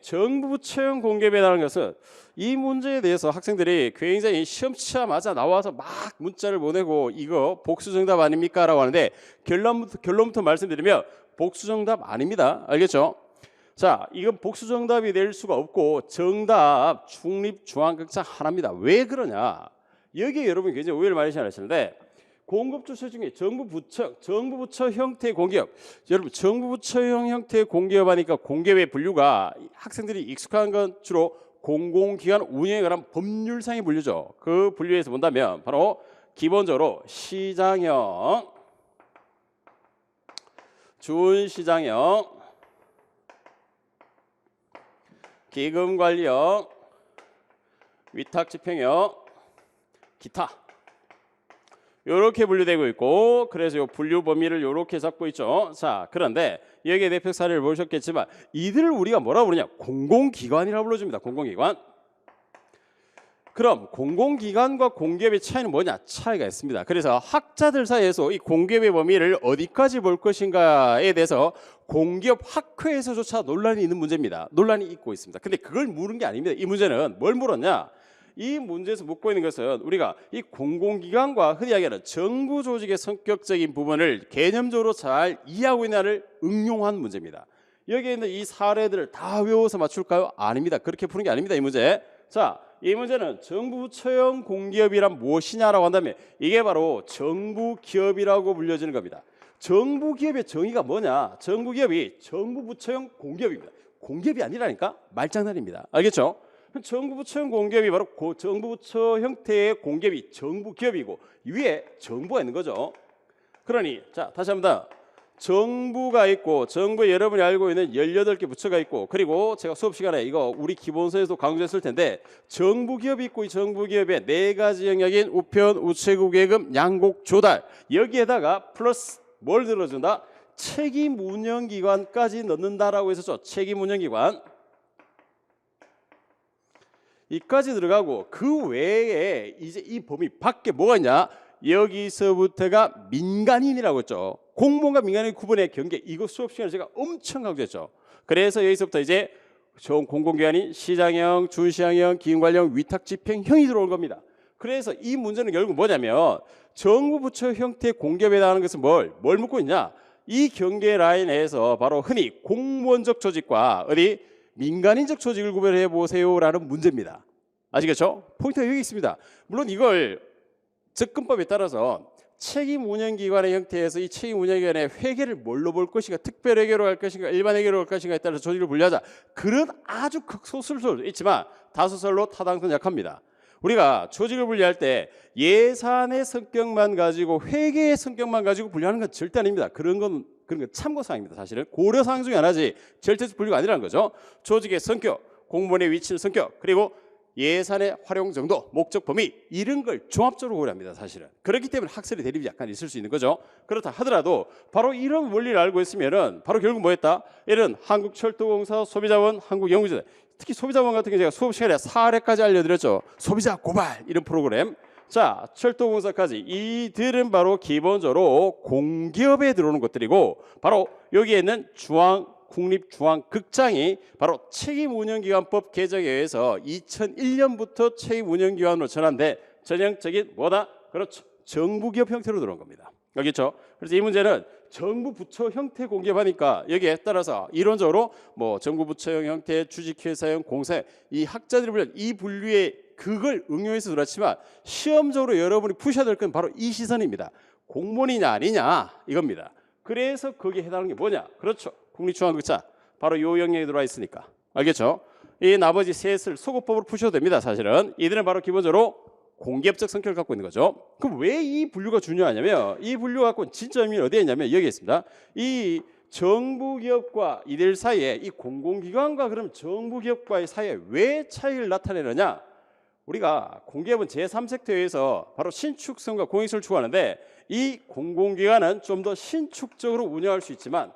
정부 부처형 공개배라는 것은 이 문제에 대해서 학생들이 굉장히 시험 치자마자 나와서 막 문자를 보내고 이거 복수 정답 아닙니까? 라고 하는데 결론부터 말씀드리면 복수 정답 아닙니다. 알겠죠? 자, 이건 복수 정답이 될 수가 없고 정답 중립중앙극장 하나입니다. 왜 그러냐? 여기에 여러분이 굉장히 오해를 많이 하시는데 공급주체 중에 정부 부처 형태의 공기업. 여러분 정부 부처형 형태의 공기업 하니까 공기업의 분류가 학생들이 익숙한 건 주로 공공기관 운영에 관한 법률상의 분류죠. 그 분류에서 본다면 바로 기본적으로 시장형, 준시장형, 기금관리형, 위탁집행형, 기타 이렇게 분류되고 있고, 그래서 이 분류 범위를 이렇게 잡고 있죠. 자, 그런데 여기에 대표 사례를 보셨겠지만 이들을 우리가 뭐라 부르냐? 공공기관이라고 불러줍니다. 공공기관. 그럼 공공기관과 공기업의 차이는 뭐냐? 차이가 있습니다. 그래서 학자들 사이에서 이 공기업의 범위를 어디까지 볼 것인가에 대해서 공기업 학회에서조차 논란이 있는 문제입니다. 논란이 있고 있습니다. 근데 그걸 물은 게 아닙니다. 이 문제는 뭘 물었냐? 이 문제에서 묻고 있는 것은 우리가 이 공공기관과 흔히 이야기하는 정부 조직의 성격적인 부분을 개념적으로 잘 이해하고 있느냐를 응용한 문제입니다. 여기에 있는 이 사례들을 다 외워서 맞출까요? 아닙니다. 그렇게 푸는 게 아닙니다. 이 문제. 자, 이 문제는 정부 부처형 공기업이란 무엇이냐라고 한다면 이게 바로 정부 기업이라고 불려지는 겁니다. 정부 기업의 정의가 뭐냐? 정부 기업이 정부 부처형 공기업입니다. 공기업이 아니라니까 말장난입니다. 알겠죠? 정부 부처형 공기업이 바로 정부 부처 형태의 공기업이 정부 기업이고 위에 정부가 있는 거죠. 그러니 자, 다시 한번 정부가 있고 정부에 여러분이 알고 있는 18개 부처가 있고, 그리고 제가 수업 시간에 이거 우리 기본서에서도 강조했을 텐데 정부 기업이 있고 이 정부 기업의 4가지 영역인 우편, 우체국 예금, 양곡, 조달, 여기에다가 플러스 뭘 들어준다? 책임 운영기관까지 넣는다라고 했었죠. 책임 운영기관 이까지 들어가고, 그 외에 이제 이 범위 밖에 뭐가 있냐? 여기서부터가 민간인이라고 했죠. 공무원과 민간인 구분의 경계, 이거 수업 시간에 제가 엄청 강조했죠. 그래서 여기서부터 이제 공공기관인 시장형, 준시장형, 기금관리형, 위탁집행형이 들어온 겁니다. 그래서 이 문제는 결국 뭐냐면 정부 부처 형태의 공기업에 해당하는 것은 뭘 묻고 있냐? 이 경계 라인에서 바로 흔히 공무원적 조직과 어디 민간인적 조직을 구별해 보세요라는 문제입니다. 아시겠죠? 포인트가 여기 있습니다. 물론 이걸 접근법에 따라서 책임 운영기관의 형태에서 이 책임 운영기관의 회계를 뭘로 볼 것인가, 특별 회계로 할 것인가, 일반 회계로 할 것인가에 따라서 조직을 분류하자, 그런 아주 극소수도 있지만 다수설로 타당성은 약합니다. 우리가 조직을 분류할 때 예산의 성격만 가지고 회계의 성격만 가지고 분류하는 건 절대 아닙니다. 그런 건 참고사항입니다. 사실은 고려사항 중에 하나지 절대적 분류가 아니라는 거죠. 조직의 성격, 공무원의 위치는 성격, 그리고 예산의 활용 정도, 목적 범위, 이런 걸 종합적으로 고려합니다. 사실은. 그렇기 때문에 학설의 대립이 약간 있을 수 있는 거죠. 그렇다 하더라도 바로 이런 원리를 알고 있으면은 바로 결국 뭐였다? 이런 한국철도공사, 소비자원, 한국연구재단, 특히 소비자원 같은 게 제가 수업 시간에 사례까지 알려드렸죠. 소비자 고발 이런 프로그램. 자, 철도공사까지 이들은 바로 기본적으로 공기업에 들어오는 것들이고, 바로 여기에 있는 국립중앙극장이 바로 책임운영기관법 개정에 의해서 2001년부터 책임운영기관으로 전환돼 전형적인 뭐다? 그렇죠. 정부기업 형태로 들어온 겁니다. 알겠죠? 그래서 이 문제는 정부 부처 형태 공기업하니까 여기에 따라서 이론적으로 뭐 정부 부처형 형태, 주식회사형, 공사, 이 학자들이 불리는 이 분류에 그걸 응용해서 그렇지만 시험적으로 여러분이 푸셔야 될 건 바로 이 시선입니다. 공무원이냐 아니냐 이겁니다. 그래서 거기에 해당하는 게 뭐냐? 그렇죠. 국립중앙극장 바로 요 영역에 들어와 있으니까. 알겠죠? 이 나머지 셋을 소거법으로 푸셔도 됩니다. 사실은 이들은 바로 기본적으로 공기업적 성격을 갖고 있는 거죠. 그럼 왜 이 분류가 중요하냐면, 이 분류가 갖고 진짜 의미는 어디에 있냐면 여기에 있습니다. 이 정부기업과 이들 사이에, 이 공공기관과 그럼 정부기업과의 사이에 왜 차이를 나타내느냐? 우리가 공기업은 제3섹터에서 바로 신축성과 공익성을 추구하는데, 이 공공기관은 좀 더 신축적으로 운영할 수 있지만,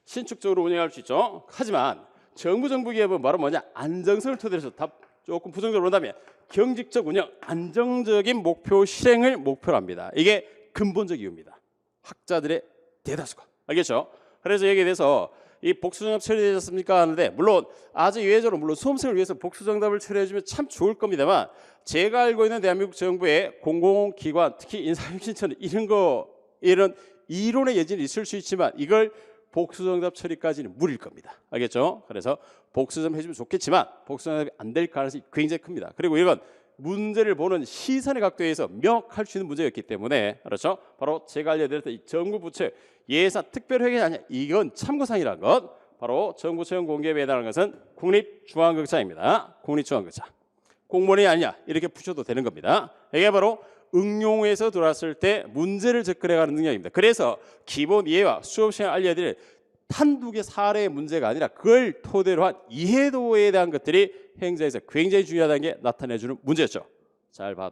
신축적으로 운영할 수 있죠. 하지만 정부기업은 바로 뭐냐? 안정성을 토대로 해서 조금 부정적으로 본다면 경직적 운영, 안정적인 목표 실행을 목표로 합니다. 이게 근본적 이유입니다. 학자들의 대다수가. 알겠죠? 그래서 여기에 대해서 이 복수정답 처리되지 않습니까 하는데, 물론 아주 예외적으로 물론 수험생을 위해서 복수정답을 처리해주면 참 좋을 겁니다만, 제가 알고 있는 대한민국 정부의 공공기관, 특히 인사혁신처는 이런 이론의 여지는 있을 수 있지만 이걸 복수정답 처리까지는 무리일 겁니다. 알겠죠? 그래서 복수정답 해주면 좋겠지만 복수정답이 안 될 가능성이 굉장히 큽니다. 그리고 이건 문제를 보는 시선의 각도에 의해서 명확할 수 있는 문제였기 때문에, 그렇죠? 바로 제가 알려드렸던 이 정부 부처 예산 특별회계 아니야, 이건 참고사항이라는 것, 바로 정부 채용 공개에 해당하는 것은 국립중앙극장입니다. 국립중앙극장. 공무원이 아니냐 이렇게 푸셔도 되는 겁니다. 이게 바로 응용에서 들어왔을 때 문제를 접근해가는 능력입니다. 그래서 기본 이해와 수업 시간에 알려드릴 한두 개 사례의 문제가 아니라 그걸 토대로 한 이해도에 대한 것들이 행정에서 굉장히 중요하다는 게 나타내주는 문제였죠. 잘 봐.